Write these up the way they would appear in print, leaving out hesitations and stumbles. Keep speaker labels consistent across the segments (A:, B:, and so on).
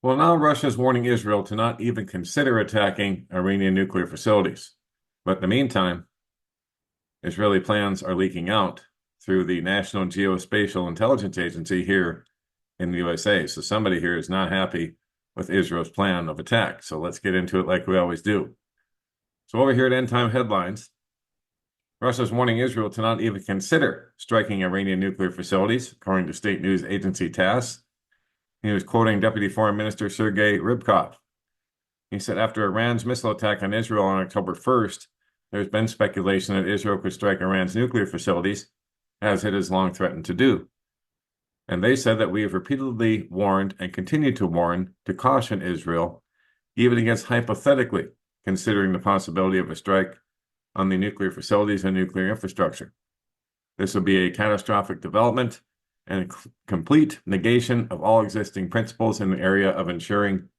A: Well, now Russia is warning Israel to not even consider attacking Iranian nuclear facilities. But in the meantime, Israeli plans are leaking out through the National Geospatial Intelligence Agency here in the USA. So somebody here is not happy with Israel's plan of attack. So let's get into it like we always do. So over here at End Time Headlines, Russia is warning Israel to not even consider striking Iranian nuclear facilities, according to state news agency TASS. He was quoting Deputy Foreign Minister Sergei Rybkov. He said, after Iran's missile attack on Israel on October 1st, there's been speculation that Israel could strike Iran's nuclear facilities, as it has long threatened to do. And they said that we have repeatedly warned and continue to warn to caution Israel, even against hypothetically considering the possibility of a strike on the nuclear facilities and nuclear infrastructure. This would be a catastrophic development and a complete negation of all existing principles in the area of ensuring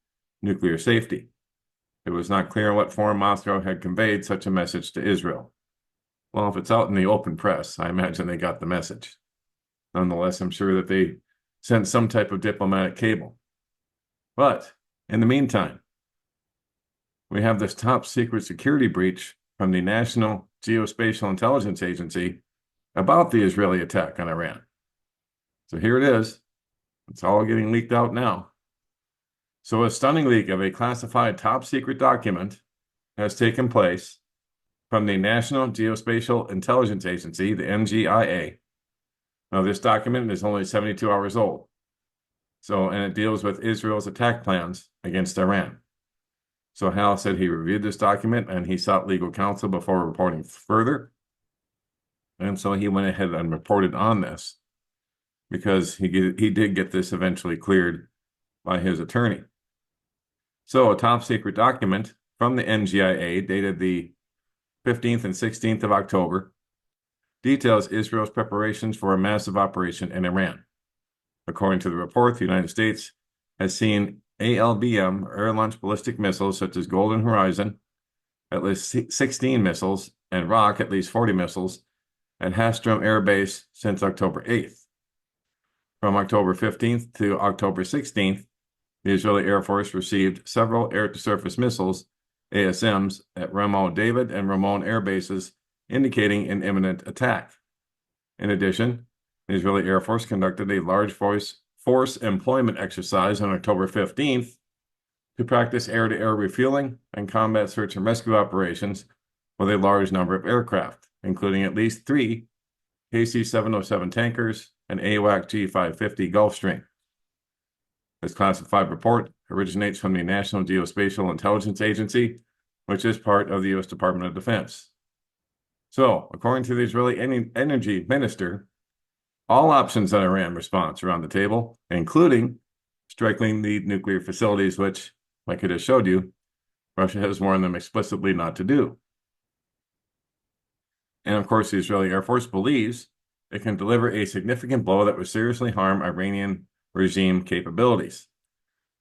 A: nuclear safety. It was not clear in what form Moscow had conveyed such a message to Israel. Well, if it's out in the open press, I imagine they got the message. Nonetheless, I'm sure that they sent some type of diplomatic cable. But in the meantime, we have this top secret security breach from the National Geospatial Intelligence Agency about the Israeli attack on Iran. So here it is. It's all getting leaked out now. So a stunning leak of a classified top secret document has taken place from the National Geospatial Intelligence Agency, the NGIA. Now, this document is only 72 hours old. And it deals with Israel's attack plans against Iran. So Hal said he reviewed this document and he sought legal counsel before reporting further. And so he went ahead and reported on this because he did get this eventually cleared by his attorney. So a top secret document from the NGIA dated the 15th and 16th of October details Israel's preparations for a massive operation in Iran. According to the report, the United States has seen ALBM, air-launched ballistic missiles such as Golden Horizon, at least 16 missiles, and Rock, at least 40 missiles, at Hastrom Air Base since October 8th. From October 15th to October 16th, the Israeli Air Force received several air-to-surface missiles, ASMs, at Ramo David and Ramon air bases, indicating an imminent attack. In addition, the Israeli Air Force conducted a large force employment exercise on October 15th to practice air-to-air refueling and combat search and rescue operations with a large number of aircraft, including at least 3 KC-707 tankers and AWAC G-550 Gulfstream. This classified report originates from the National Geospatial Intelligence Agency, which is part of the U.S. Department of Defense. So, according to the Israeli energy minister, all options on Iran response are on the table, including striking the nuclear facilities, which, like I just showed you, Russia has warned them explicitly not to do. And of course, the Israeli Air Force believes it can deliver a significant blow that would seriously harm Iranian regime capabilities.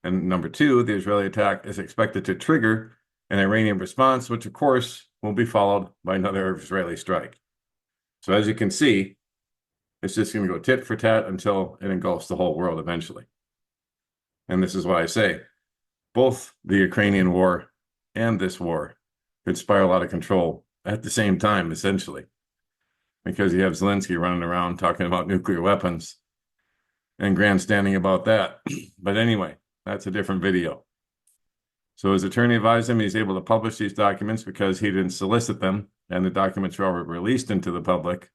A: And number 2, the Israeli attack is expected to trigger an Iranian response, which of course will be followed by another Israeli strike. So as you can see, it's just going to go tit for tat until it engulfs the whole world eventually. And this is why I say both the Ukrainian war and this war could spiral out of control at the same time, essentially, because you have Zelensky running around talking about nuclear weapons and grandstanding about that. But anyway, that's a different video. So his attorney advised him he's able to publish these documents because he didn't solicit them, and the documents were already released into the public.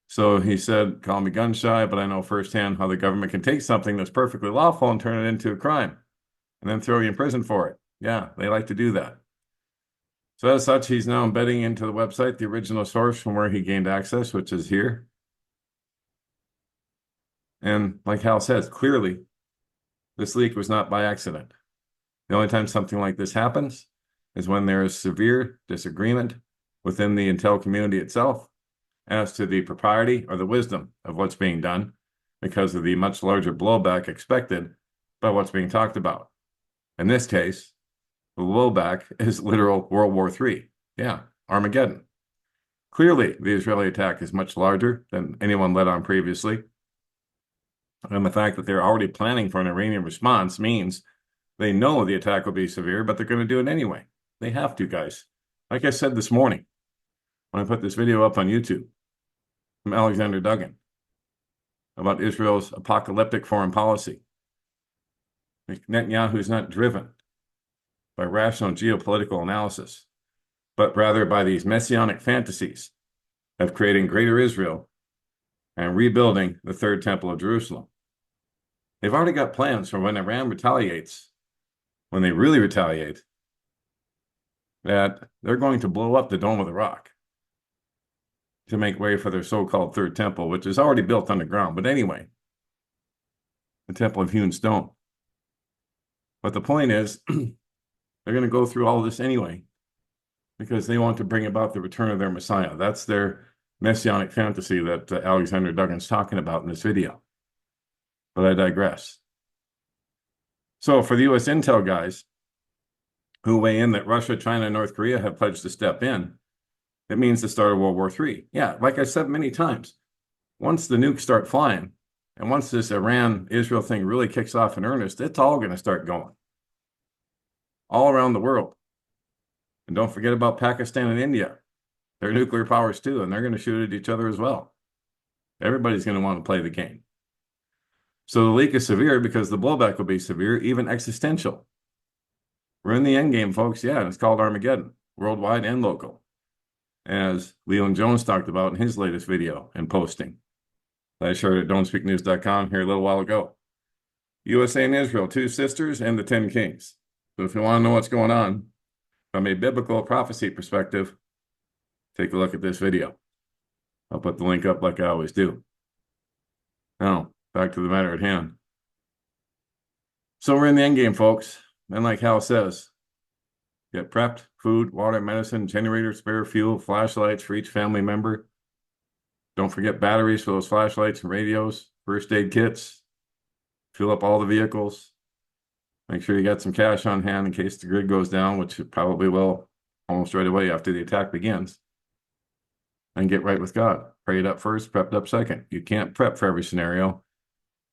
A: So he said, call me gun shy, but I know firsthand how the government can take something that's perfectly lawful and turn it into a crime and then throw you in prison for it. Yeah, they like to do that. So as such, he's now embedding into the website the original source from where he gained access, which is here. And like Hal says, clearly, this leak was not by accident. The only time something like this happens is when there is severe disagreement within the intel community itself as to the propriety or the wisdom of what's being done because of the much larger blowback expected by what's being talked about. In this case, the blowback is literal World War III. Yeah, Armageddon. Clearly, the Israeli attack is much larger than anyone let on previously. And the fact that they're already planning for an Iranian response means they know the attack will be severe, but they're going to do it anyway. They have to, guys. Like I said this morning, when I put this video up on YouTube from Alexander Duggan about Israel's apocalyptic foreign policy. Netanyahu is not driven by rational geopolitical analysis, but rather by these messianic fantasies of creating greater Israel and rebuilding the third temple of Jerusalem. They've already got plans for when Iran retaliates, when they really retaliate, that they're going to blow up the Dome of the Rock to make way for their so-called third temple, which is already built underground. But anyway, the temple of hewn stone. But the point is, they're going to go through all this anyway, because they want to bring about the return of their Messiah. That's their messianic fantasy that Alexander Duggan's talking about in this video. But I digress. So for the U.S. intel guys who weigh in that Russia, China, and North Korea have pledged to step in, it means the start of World War III. Yeah, like I said many times, once the nukes start flying, and once this Iran-Israel thing really kicks off in earnest, it's all going to start going. All around the world. And don't forget about Pakistan and India. They're nuclear powers too, and they're going to shoot at each other as well. Everybody's going to want to play the game. So the leak is severe because the blowback will be severe, even existential. We're in the end game, folks. Yeah, it's called Armageddon, worldwide and local, as Leland Jones talked about in his latest video and posting that I shared at don'tspeaknews.com here a little while ago. USA and Israel, two sisters and the 10 kings. So if you want to know what's going on from a biblical prophecy perspective, take a look at this video. I'll put the link up like I always do. Now, back to the matter at hand. So we're in the end game, folks. And like Hal says, get prepped, food, water, medicine, generator, spare fuel, flashlights for each family member. Don't forget batteries for those flashlights and radios, first aid kits, fill up all the vehicles. Make sure you got some cash on hand in case the grid goes down, which it probably will almost right away after the attack begins. And get right with God. Prayed up first, prepped up second. You can't prep for every scenario.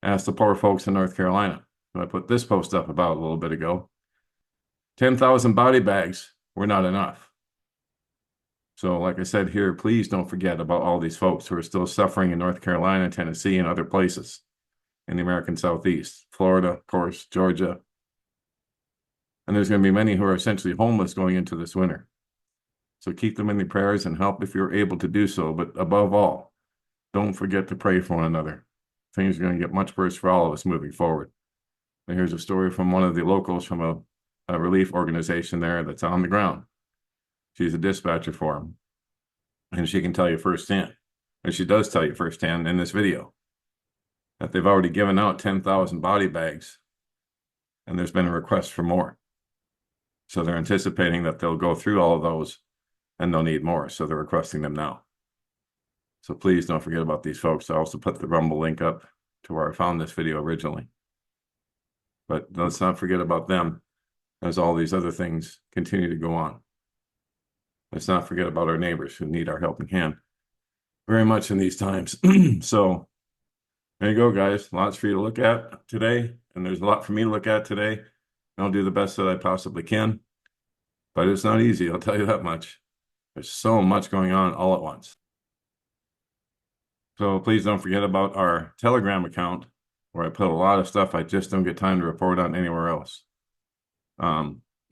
A: Ask the poor folks in North Carolina. I put this post up about a little bit ago. 10,000 body bags were not enough. So like I said here, please don't forget about all these folks who are still suffering in North Carolina, Tennessee, and other places in the American Southeast, Florida, of course, Georgia. And there's going to be many who are essentially homeless going into this winter. So keep them in the prayers and help if you're able to do so. But above all, don't forget to pray for one another. Things are going to get much worse for all of us moving forward. And here's a story from one of the locals from a relief organization there that's on the ground. She's a dispatcher for them. And she can tell you firsthand, and she does tell you firsthand in this video, that they've already given out 10,000 body bags, and there's been a request for more. So they're anticipating that they'll go through all of those, and they'll need more, so they're requesting them now. So please don't forget about these folks. I also put the Rumble link up to where I found this video originally. But let's not forget about them as all these other things continue to go on. Let's not forget about our neighbors who need our helping hand very much in these times. So there you go, guys. Lots for you to look at today. And there's a lot for me to look at today. I'll do the best that I possibly can. But it's not easy, I'll tell you that much. There's so much going on all at once. So please don't forget about our Telegram account, where I put a lot of stuff I just don't get time to report on anywhere else.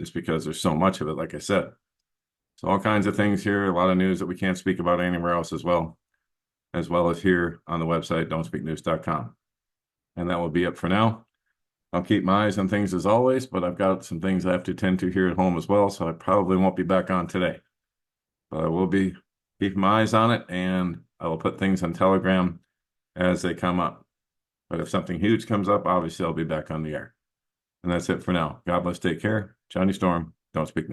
A: Just because there's so much of it, like I said. So all kinds of things here, a lot of news that we can't speak about anywhere else as well as here on the website, don'tspeaknews.com. And that will be it for now. I'll keep my eyes on things as always, but I've got some things I have to attend to here at home as well, so I probably won't be back on today. But I will be keeping my eyes on it, and I will put things on Telegram as they come up. But if something huge comes up, obviously I'll be back on the air. And that's it for now. God bless, take care. Johnny Storm, Don't Speak News.